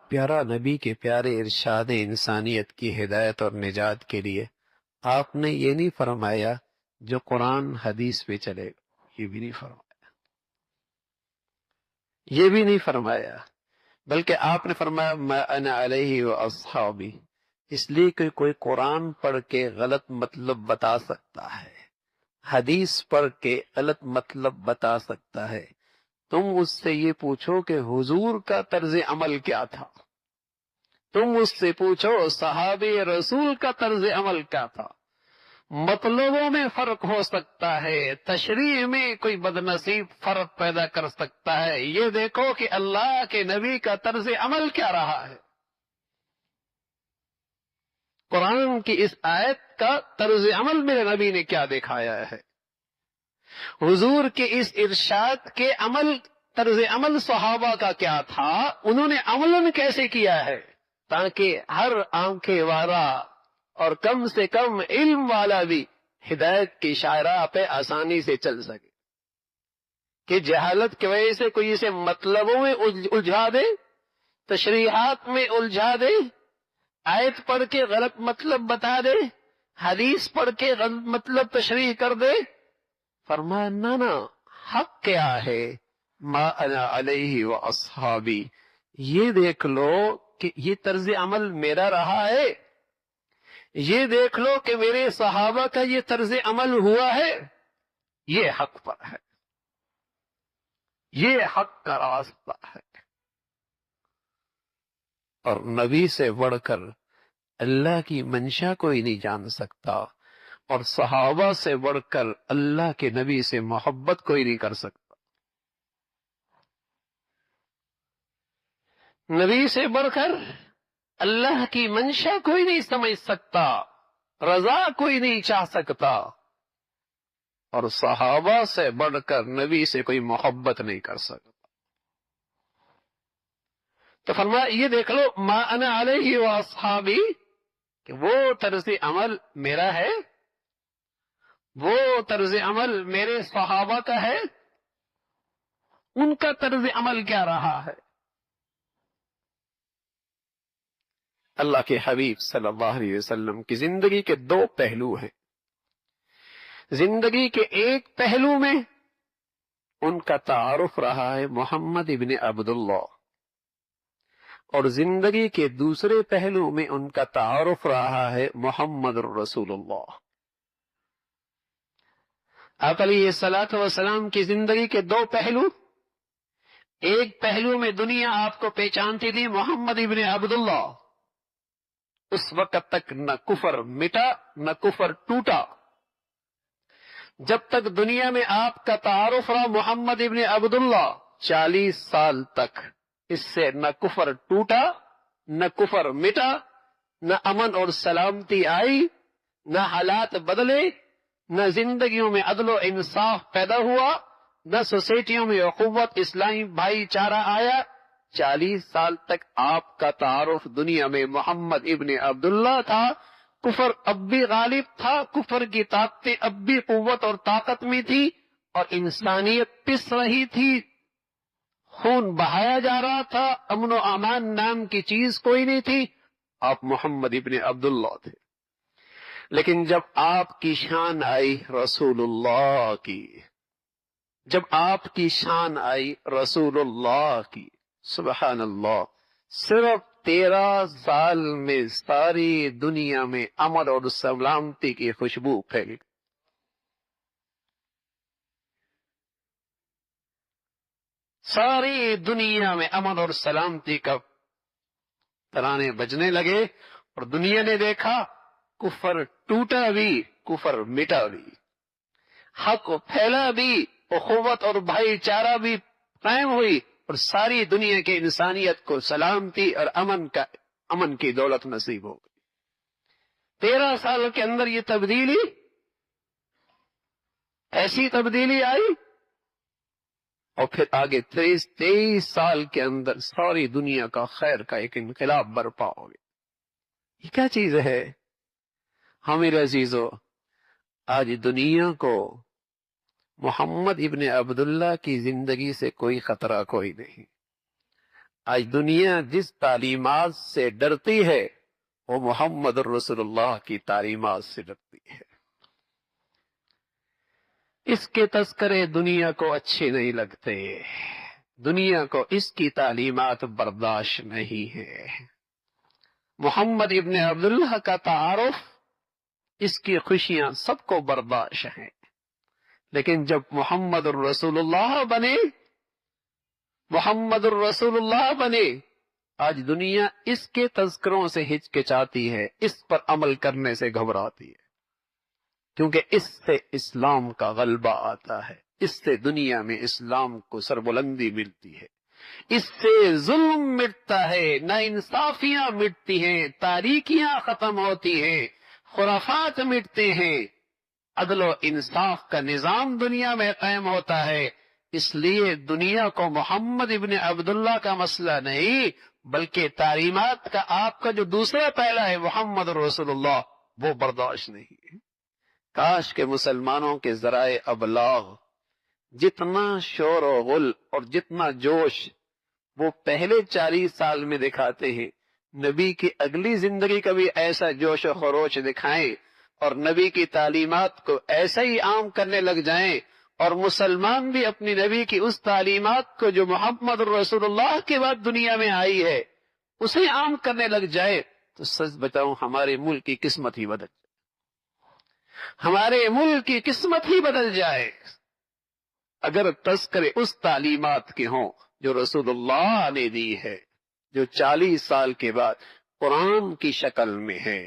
پیارا نبی کے پیارے ارشاد انسانیت کی ہدایت اور نجات کے لیے آپ نے یہ نہیں فرمایا جو قرآن حدیث پہ چلے گا، یہ بھی نہیں فرمایا، یہ بھی نہیں فرمایا، بلکہ آپ نے فرمایا ما انا علیہ و اصحابی، اس لیے کہ کوئی قرآن پڑھ کے غلط مطلب بتا سکتا ہے، حدیث پڑھ کے غلط مطلب بتا سکتا ہے۔ تم اس سے یہ پوچھو کہ حضور کا طرز عمل کیا تھا، تم اس سے پوچھو صحابہ رسول کا طرز عمل کیا تھا۔ مطلبوں میں فرق ہو سکتا ہے، تشریح میں کوئی بدنصیب فرق پیدا کر سکتا ہے، یہ دیکھو کہ اللہ کے نبی کا طرز عمل کیا رہا ہے۔ قرآن کی اس آیت کا طرز عمل میرے نبی نے کیا دکھایا ہے، حضور کے اس ارشاد کے طرز عمل صحابہ کا کیا تھا، انہوں نے عملاً کیسے کیا ہے، تاکہ ہر آنکھیں والا اور کم سے کم علم والا بھی ہدایت کی شاہراہ پہ آسانی سے چل سکے، کہ جہالت کی وجہ سے کوئی اسے مطلبوں میں الجھا دے، تشریحات میں الجھا دے، آیت پڑھ کے غلط مطلب بتا دے، حدیث پڑھ کے غلط مطلب تشریح کر دے۔ فرمایا نا حق کیا ہے، ما انا علیہ و اصحابی، یہ دیکھ لو کہ یہ طرز عمل میرا رہا ہے، یہ دیکھ لو کہ میرے صحابہ کا یہ طرز عمل ہوا ہے، یہ حق پر ہے، یہ حق کا راستہ ہے۔ اور نبی سے بڑھ کر اللہ کی منشا کوئی نہیں جان سکتا، اور صحابہ سے بڑھ کر اللہ کے نبی سے محبت کوئی نہیں کر سکتا، نبی سے بڑھ کر اللہ کی منشا کوئی نہیں سمجھ سکتا، رضا کوئی نہیں چاہ سکتا، اور صحابہ سے بڑھ کر نبی سے کوئی محبت نہیں کر سکتا۔ تو فرمایا یہ دیکھ لو ما انا علیہ و اصحابی، کہ وہ طرز عمل میرا ہے، وہ طرز عمل میرے صحابہ کا ہے، ان کا طرز عمل کیا رہا ہے۔ اللہ کے حبیب صلی اللہ علیہ وسلم کی زندگی کے دو پہلو ہیں، زندگی کے ایک پہلو میں ان کا تعارف رہا ہے محمد ابن عبداللہ، اور زندگی کے دوسرے پہلو میں ان کا تعارف رہا ہے محمد الرسول اللہ۔ آپ علیہ الصلوۃ والسلام کی زندگی کے دو پہلو، ایک پہلو میں دنیا آپ کو پہچانتی تھی محمد ابن عبداللہ، اس وقت تک نہ کفر مٹا نہ کفر ٹوٹا، جب تک دنیا میں آپ کا تعارف رہا محمد ابن عبداللہ 40 سال تک، اس سے نہ کفر ٹوٹا نہ کفر مٹا، نہ امن اور سلامتی آئی، نہ حالات بدلے، نہ زندگیوں میں عدل و انصاف پیدا ہوا، نہ سوسائٹیوں میں اخوت اسلامی بھائی چارہ آیا۔ 40 سال تک آپ کا تعارف دنیا میں محمد ابن عبداللہ تھا، کفر اب بھی غالب تھا، کفر کی طاقتیں اب بھی قوت اور طاقت میں تھی، اور انسانیت پس رہی تھی، خون بہایا جا رہا تھا، امن و امان نام کی چیز کوئی نہیں تھی، آپ محمد ابن عبداللہ تھے۔ لیکن جب آپ کی شان آئی رسول اللہ کی، جب آپ کی شان آئی رسول اللہ کی، سبحان اللہ، صرف 13 سال میں ساری دنیا میں امن اور سلامتی کی خوشبو پھیل گئی۔ ساری دنیا میں امن اور سلامتی کا ترانے بجنے لگے، اور دنیا نے دیکھا کفر ٹوٹا بھی، کفر مٹا بھی، حق پھیلا بھی، اخوت اور بھائی چارہ بھی قائم ہوئی، اور ساری دنیا کے انسانیت کو سلامتی اور امن کی دولت نصیب ہو گئی۔ 13 سال کے اندر یہ تبدیلی، ایسی تبدیلی آئی، اور پھر آگے 23 سال کے اندر ساری دنیا کا خیر کا ایک انقلاب برپا ہو گیا۔ یہ کیا چیز ہے؟ میرے عزیزو، آج دنیا کو محمد ابن عبداللہ کی زندگی سے کوئی خطرہ کوئی نہیں، آج دنیا جس تعلیمات سے ڈرتی ہے وہ محمد رسول اللہ کی تعلیمات سے ڈرتی ہے۔ اس کے تذکرے دنیا کو اچھے نہیں لگتے، دنیا کو اس کی تعلیمات برداشت نہیں ہے۔ محمد ابن عبداللہ کا تعارف، اس کی خوشیاں سب کو برداشت ہیں، لیکن جب محمد الرسول اللہ بنے، محمد الرسول اللہ بنے، آج دنیا اس کے تذکروں سے ہچکچاتی ہے، اس پر عمل کرنے سے گھبراتی ہے، کیونکہ اس سے اسلام کا غلبہ آتا ہے، اس سے دنیا میں اسلام کو سربلندی ملتی ہے، اس سے ظلم مٹتا ہے، ناانصافیاں مٹتی ہیں، تاریکیاں ختم ہوتی ہیں، خرافات مٹتے ہیں، عدل و انصاف کا نظام دنیا میں قائم ہوتا ہے۔ اس لیے دنیا کو محمد ابن عبداللہ کا مسئلہ نہیں بلکہ تعلیمات کا آپ کا جو دوسرا پہلا ہے محمد رسول اللہ، وہ برداشت نہیں ہے۔ کاش کہ مسلمانوں کے ذرائع ابلاغ جتنا شور و غل اور جتنا جوش وہ پہلے 40 سال میں دکھاتے ہیں، نبی کی اگلی زندگی کا بھی ایسا جوش و خروش دکھائیں اور نبی کی تعلیمات کو ایسا ہی عام کرنے لگ جائیں، اور مسلمان بھی اپنی نبی کی اس تعلیمات کو جو محمد رسول اللہ کے بعد دنیا میں آئی ہے اسے عام کرنے لگ جائے، تو سچ بتاؤں ہمارے ملک کی قسمت ہی بدل جائے، ہمارے ملک کی قسمت ہی بدل جائے۔ اگر تذکرے اس تعلیمات کے ہوں جو رسول اللہ نے دی ہے، جو 40 سال کے بعد قرآن کی شکل میں ہے،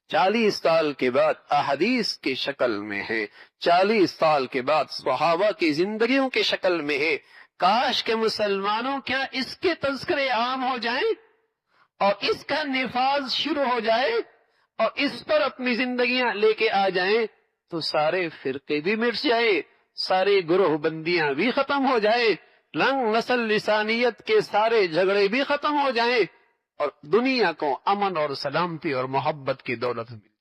40 سال کے بعد احادیث کی شکل میں ہے، 40 سال کے بعد صحابہ کی زندگیوں کی شکل میں ہے، کاش کہ مسلمانوں کیا اس کے تذکرے عام ہو جائیں اور اس کا نفاذ شروع ہو جائے اور اس پر اپنی زندگیاں لے کے آ جائیں، تو سارے فرقے بھی مٹ جائے، سارے گروہ بندیاں بھی ختم ہو جائے، رنگ نسل لسانیت کے سارے جھگڑے بھی ختم ہو جائیں اور دنیا کو امن اور سلامتی اور محبت کی دولت ملے۔